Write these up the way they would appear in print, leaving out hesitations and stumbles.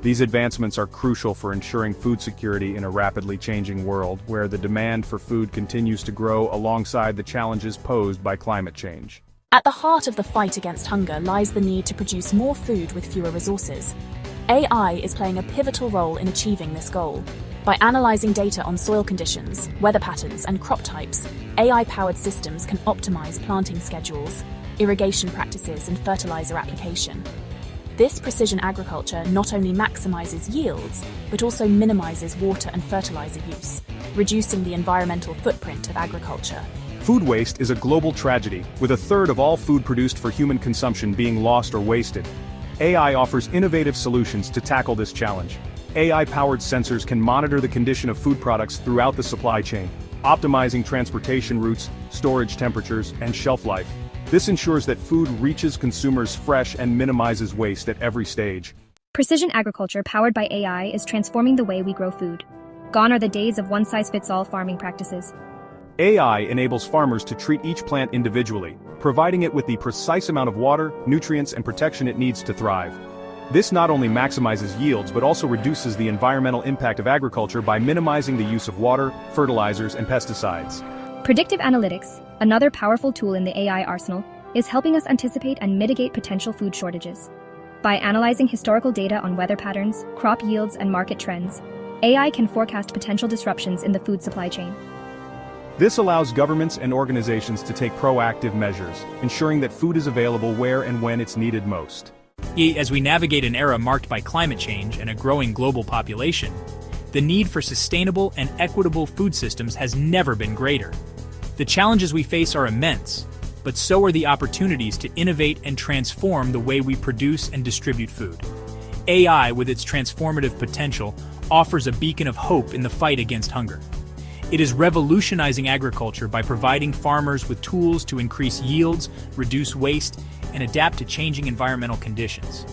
These advancements are crucial for ensuring food security in a rapidly changing world where the demand for food continues to grow alongside the challenges posed by climate change. At the heart of the fight against hunger lies the need to produce more food with fewer resources. AI is playing a pivotal role in achieving this goal. By analyzing data on soil conditions, weather patterns, and crop types, AI-powered systems can optimize planting schedules, irrigation practices, and fertilizer application. This precision agriculture not only maximizes yields, but also minimizes water and fertilizer use, reducing the environmental footprint of agriculture. Food waste is a global tragedy, with a third of all food produced for human consumption being lost or wasted. AI offers innovative solutions to tackle this challenge. AI-powered sensors can monitor the condition of food products throughout the supply chain, optimizing transportation routes, storage temperatures, and shelf life. This ensures that food reaches consumers fresh and minimizes waste at every stage. Precision agriculture powered by AI is transforming the way we grow food. Gone are the days of one-size-fits-all farming practices. AI enables farmers to treat each plant individually, providing it with the precise amount of water, nutrients, and protection it needs to thrive. This not only maximizes yields but also reduces the environmental impact of agriculture by minimizing the use of water, fertilizers, and pesticides. Predictive analytics, another powerful tool in the AI arsenal, is helping us anticipate and mitigate potential food shortages. By analyzing historical data on weather patterns, crop yields, and market trends, AI can forecast potential disruptions in the food supply chain. This allows governments and organizations to take proactive measures, ensuring that food is available where and when it's needed most. As we navigate an era marked by climate change and a growing global population, the need for sustainable and equitable food systems has never been greater. The challenges we face are immense, but so are the opportunities to innovate and transform the way we produce and distribute food. AI, with its transformative potential, offers a beacon of hope in the fight against hunger. It is revolutionizing agriculture by providing farmers with tools to increase yields, reduce waste, and adapt to changing environmental conditions.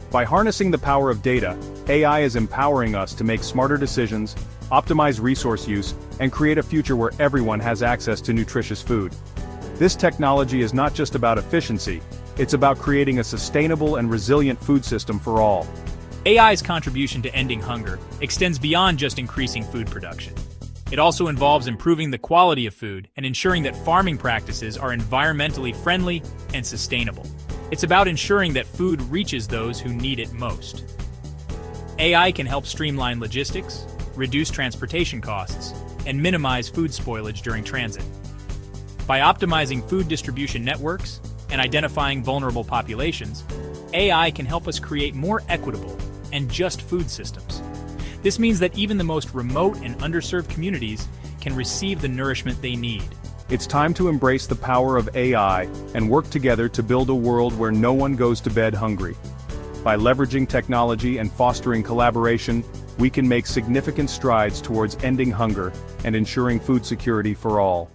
By harnessing the power of data, AI is empowering us to make smarter decisions, optimize resource use, and create a future where everyone has access to nutritious food. This technology is not just about efficiency, it's about creating a sustainable and resilient food system for all. AI's contribution to ending hunger extends beyond just increasing food production. It also involves improving the quality of food and ensuring that farming practices are environmentally friendly and sustainable. It's about ensuring that food reaches those who need it most. AI can help streamline logistics, reduce transportation costs, and minimize food spoilage during transit. By optimizing food distribution networks and identifying vulnerable populations, AI can help us create more equitable and just food systems. This means that even the most remote and underserved communities can receive the nourishment they need. It's time to embrace the power of AI and work together to build a world where no one goes to bed hungry. By leveraging technology and fostering collaboration, we can make significant strides towards ending hunger and ensuring food security for all.